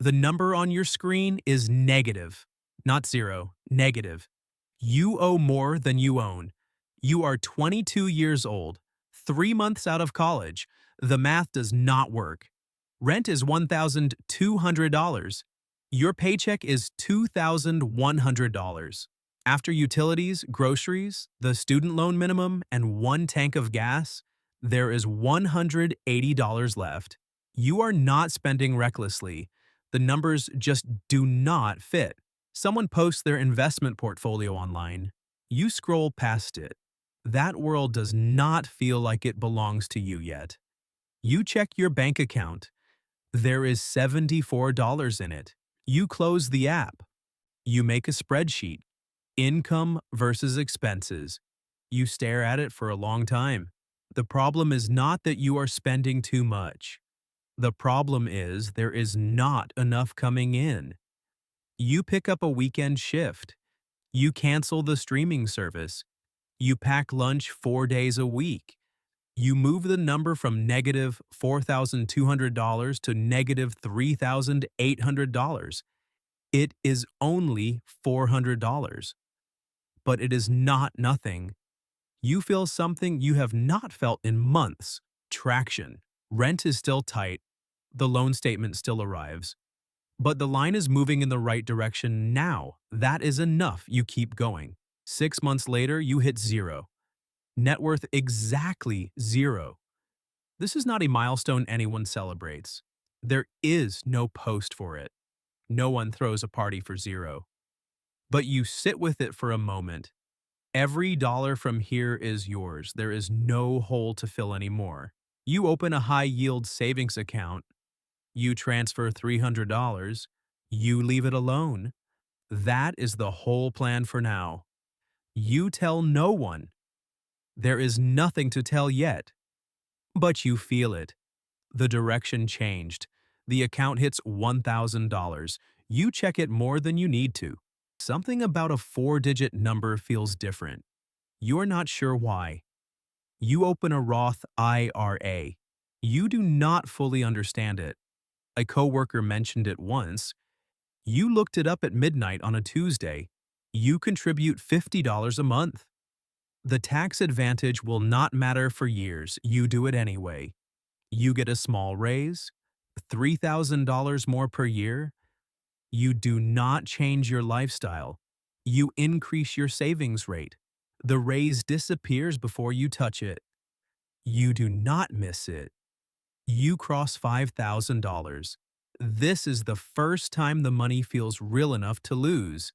The number on your screen is negative, not zero, negative. You owe more than you own. You are 22 years old, 3 months out of college. The math does not work. Rent is $1,200. Your paycheck is $2,100. After utilities, groceries, the student loan minimum, and one tank of gas, there is $180 left. You are not spending recklessly. The numbers just do not fit. Someone posts their investment portfolio online. You scroll past it. That world does not feel like it belongs to you yet. You check your bank account. There is $74 in it. You close the app. You make a spreadsheet. Income versus expenses. You stare at it for a long time. The problem is not that you are spending too much. The problem is there is not enough coming in. You pick up a weekend shift. You cancel the streaming service. You pack lunch 4 days a week. You move the number from negative $4,200 to negative $3,800. It is only $400. But it is not nothing. You feel something you have not felt in months. Traction. Rent is still tight. The loan statement still arrives. But the line is moving in the right direction now. That is enough. You keep going. 6 months later, you hit zero. Net worth exactly zero. This is not a milestone anyone celebrates. There is no post for it. No one throws a party for zero. But you sit with it for a moment. Every dollar from here is yours. There is no hole to fill anymore. You open a high-yield savings account. You transfer $300. You leave it alone. That is the whole plan for now. You tell no one. There is nothing to tell yet. But you feel it. The direction changed. The account hits $1,000. You check it more than you need to. Something about a 4-digit number feels different. You're not sure why. You open a Roth IRA. You do not fully understand it. A coworker mentioned it once. You looked it up at midnight on a Tuesday. You contribute $50 a month. The tax advantage will not matter for years. You do it anyway. You get a small raise, $3,000 more per year. You do not change your lifestyle. You increase your savings rate. The raise disappears before you touch it. You do not miss it. You cross $5,000. This is the first time the money feels real enough to lose.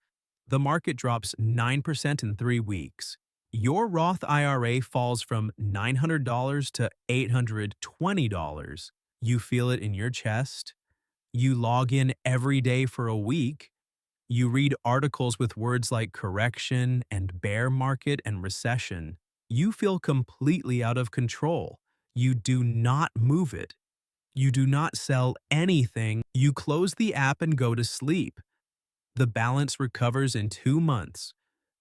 The market drops 9% in 3 weeks. Your Roth IRA falls from $900 to $820. You feel it in your chest. You log in every day for a week. You read articles with words like correction and bear market and recession. You feel completely out of control. You do not move it. You do not sell anything. You close the app and go to sleep. The balance recovers in 2 months.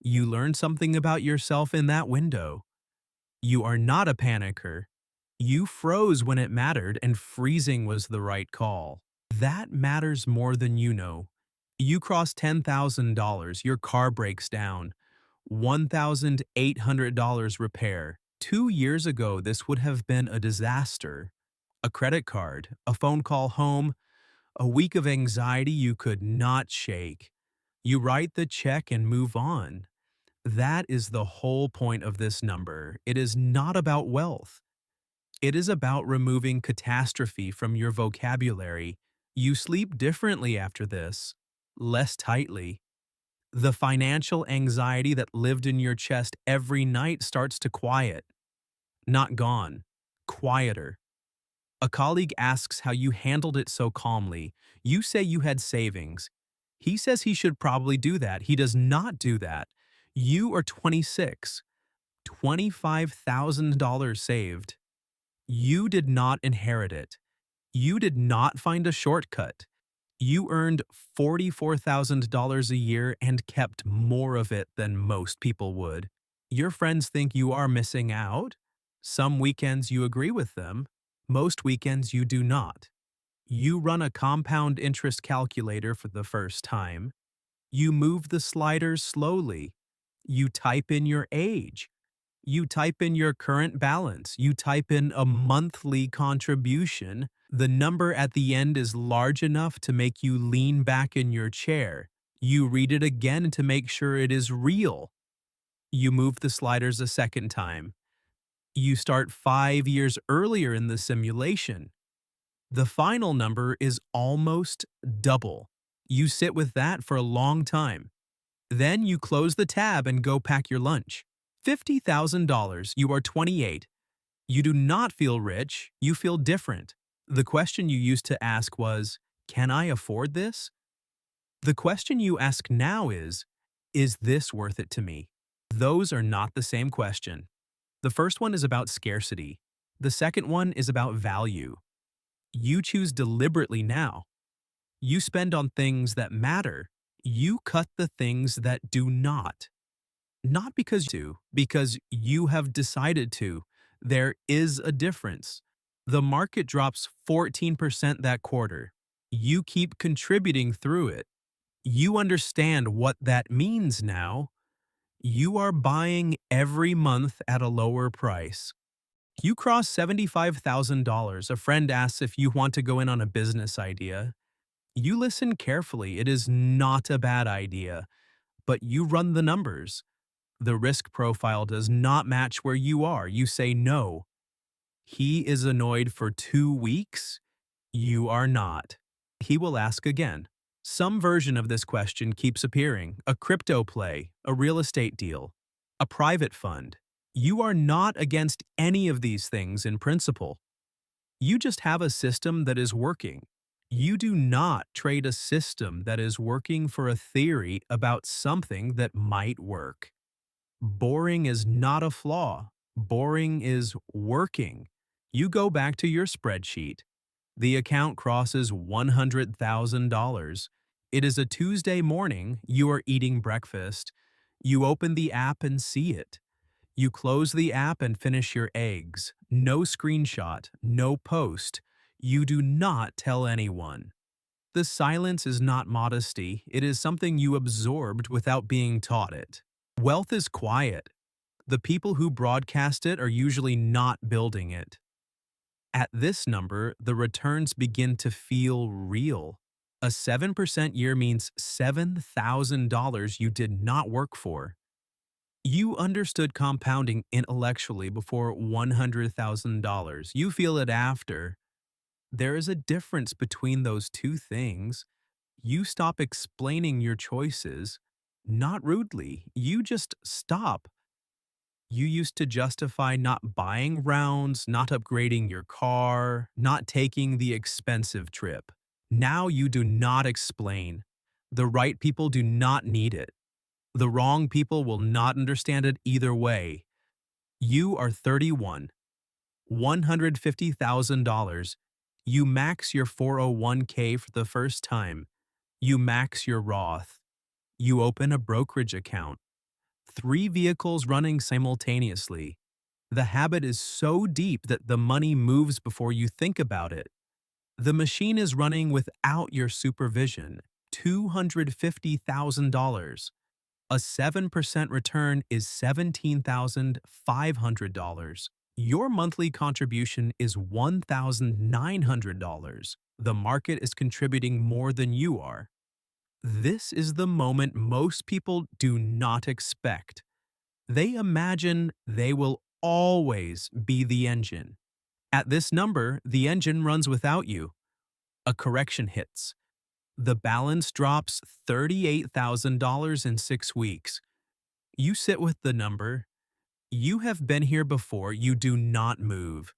You learn something about yourself in that window. You are not a panicker. You froze when it mattered, and freezing was the right call. That matters more than you know. You cross $10,000, your car breaks down. $1,800 repair. 2 years ago, this would have been a disaster. A credit card, a phone call home, a week of anxiety you could not shake. You write the check and move on. That is the whole point of this number. It is not about wealth. It is about removing catastrophe from your vocabulary. You sleep differently after this, less tightly. The financial anxiety that lived in your chest every night starts to quiet. Not gone, quieter. A colleague asks how you handled it so calmly. You say you had savings. He says he should probably do that. He does not do that. You are 26, $25,000 saved. You did not inherit it. You did not find a shortcut. You earned $44,000 a year and kept more of it than most people would. Your friends think you are missing out. Some weekends you agree with them. Most weekends you do not. You run a compound interest calculator for the first time. You move the sliders slowly. You type in your age. You type in your current balance. You type in a monthly contribution. The number at the end is large enough to make you lean back in your chair. You read it again to make sure it is real. You move the sliders a second time. You start 5 years earlier in the simulation. The final number is almost double. You sit with that for a long time. Then you close the tab and go pack your lunch. $50,000. You are 28. You do not feel rich, you feel different. The question you used to ask was, can I afford this? The question you ask now is this worth it to me? Those are not the same question. The first one is about scarcity. The second one is about value. You choose deliberately now. You spend on things that matter. You cut the things that do not. Not because you have decided to. There is a difference. The market drops 14% that quarter. You keep contributing through it. You understand what that means now. You are buying every month at a lower price. You cross $75,000. A friend asks if you want to go in on a business idea. You listen carefully. It is not a bad idea, but you run the numbers. The risk profile does not match where you are. You say no. He is annoyed for 2 weeks. You are not. He will ask again. Some version of this question keeps appearing. A crypto play, a real estate deal, a private fund. You are not against any of these things in principle. You just have a system that is working. You do not trade a system that is working for a theory about something that might work. Boring is not a flaw. Boring is working. You go back to your spreadsheet. The account crosses $100,000. It is a Tuesday morning. You are eating breakfast. You open the app and see it. You close the app and finish your eggs. No screenshot, no post. You do not tell anyone. The silence is not modesty. It is something you absorbed without being taught it. Wealth is quiet. The people who broadcast it are usually not building it. At this number, the returns begin to feel real. A 7% year means $7,000 you did not work for. You understood compounding intellectually before $100,000. You feel it after. There is a difference between those two things. You stop explaining your choices, not rudely. You just stop. You used to justify not buying rounds, not upgrading your car, not taking the expensive trip. Now you do not explain. The right people do not need it. The wrong people will not understand it either way. You are 31. $150,000. You max your 401k for the first time. You max your Roth. You open a brokerage account. 3 vehicles running simultaneously. The habit is so deep that the money moves before you think about it. The machine is running without your supervision. $250,000. A 7% return is $17,500. Your monthly contribution is $1,900. The market is contributing more than you are. This is the moment most people do not expect. They imagine they will always be the engine. At this number, the engine runs without you. A correction hits. The balance drops $38,000 in 6 weeks. You sit with the number. You have been here before. You do not move.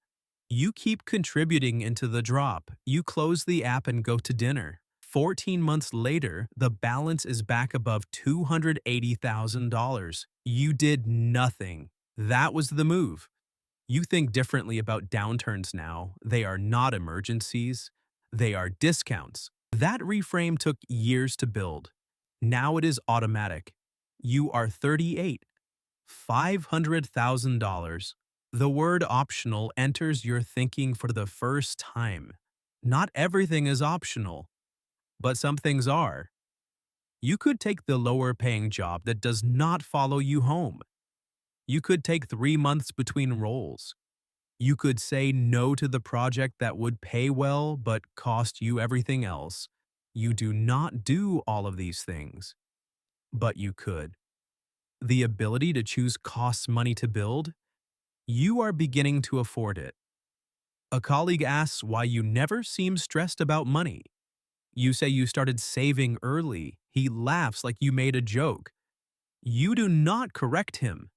You keep contributing into the drop. You close the app and go to dinner. 14 months later, the balance is back above $280,000. You did nothing. That was the move. You think differently about downturns now. They are not emergencies. They are discounts. That reframe took years to build. Now it is automatic. You are 38. $500,000. The word optional enters your thinking for the first time. Not everything is optional, but some things are. You could take the lower paying job that does not follow you home. You could take 3 months between roles. You could say no to the project that would pay well but cost you everything else. You do not do all of these things, but you could. The ability to choose costs money to build, you are beginning to afford it. A colleague asks why you never seem stressed about money. You say you started saving early. He laughs like you made a joke. You do not correct him.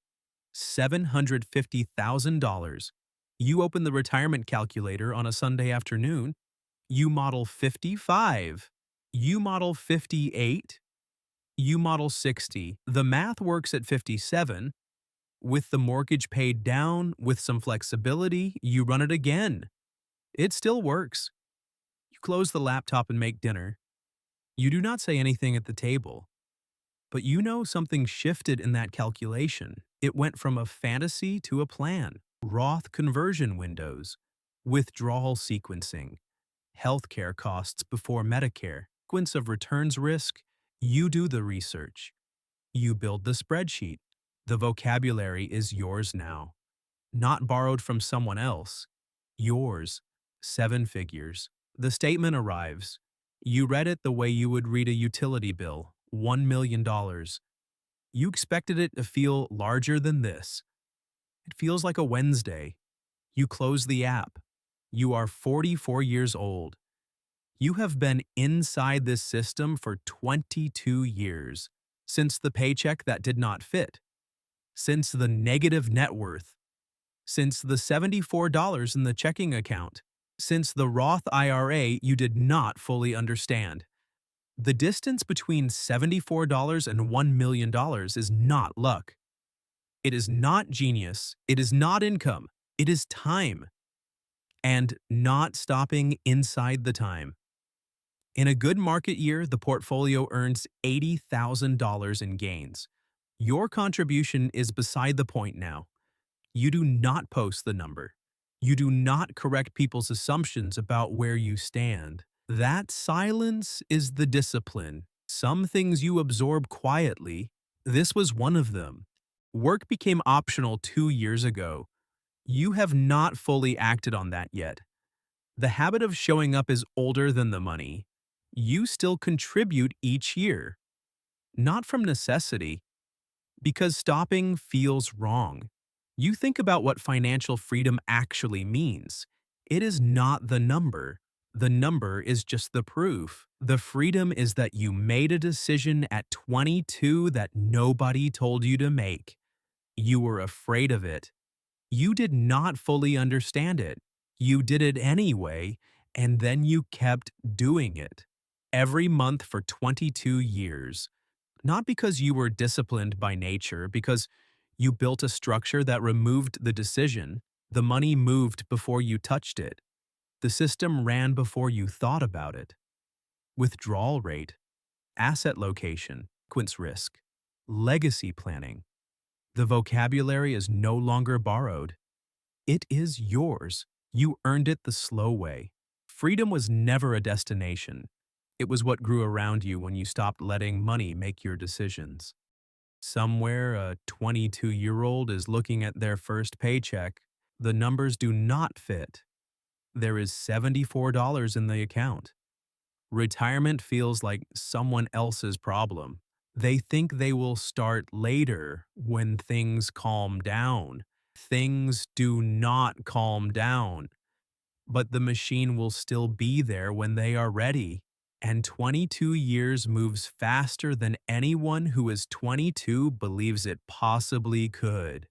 $750,000. You open the retirement calculator on a Sunday afternoon. You model 55. You model 58. You model 60. The math works at 57. With the mortgage paid down, with some flexibility, you run it again. It still works. You close the laptop and make dinner. You do not say anything at the table. But you know something shifted in that calculation. It went from a fantasy to a plan. Roth conversion windows, withdrawal sequencing, healthcare costs before Medicare, sequence of returns risk. You do the research. You build the spreadsheet. The vocabulary is yours now. Not borrowed from someone else. Yours. 7 figures. The statement arrives. You read it the way you would read a utility bill. $1 million. You expected it to feel larger than this. It feels like a Wednesday. You close the app. You are 44 years old. You have been inside this system for 22 years. Since the paycheck that did not fit. Since the negative net worth. Since the $74 in the checking account. Since the Roth IRA you did not fully understand. The distance between $74 and $1 million is not luck. It is not genius. It is not income. It is time. And not stopping inside the time. In a good market year, the portfolio earns $80,000 in gains. Your contribution is beside the point now. You do not post the number. You do not correct people's assumptions about where you stand. That silence is the discipline. Some things you absorb quietly. This was one of them. Work became optional 2 years ago. You have not fully acted on that yet. The habit of showing up is older than the money. You still contribute each year. Not from necessity, because stopping feels wrong. You think about what financial freedom actually means. It is not the number. The number is just the proof. The freedom is that you made a decision at 22 that nobody told you to make. You were afraid of it. You did not fully understand it. You did it anyway, and then you kept doing it. Every month for 22 years. Not because you were disciplined by nature, because you built a structure that removed the decision. The money moved before you touched it. The system ran before you thought about it. Withdrawal rate, asset location, sequence risk, legacy planning. The vocabulary is no longer borrowed. It is yours. You earned it the slow way. Freedom was never a destination. It was what grew around you when you stopped letting money make your decisions. Somewhere a 22-year-old is looking at their first paycheck. The numbers do not fit. There is $74 in the account. Retirement feels like someone else's problem. They think they will start later when things calm down. Things do not calm down, but the machine will still be there when they are ready. And 22 years moves faster than anyone who is 22 believes it possibly could.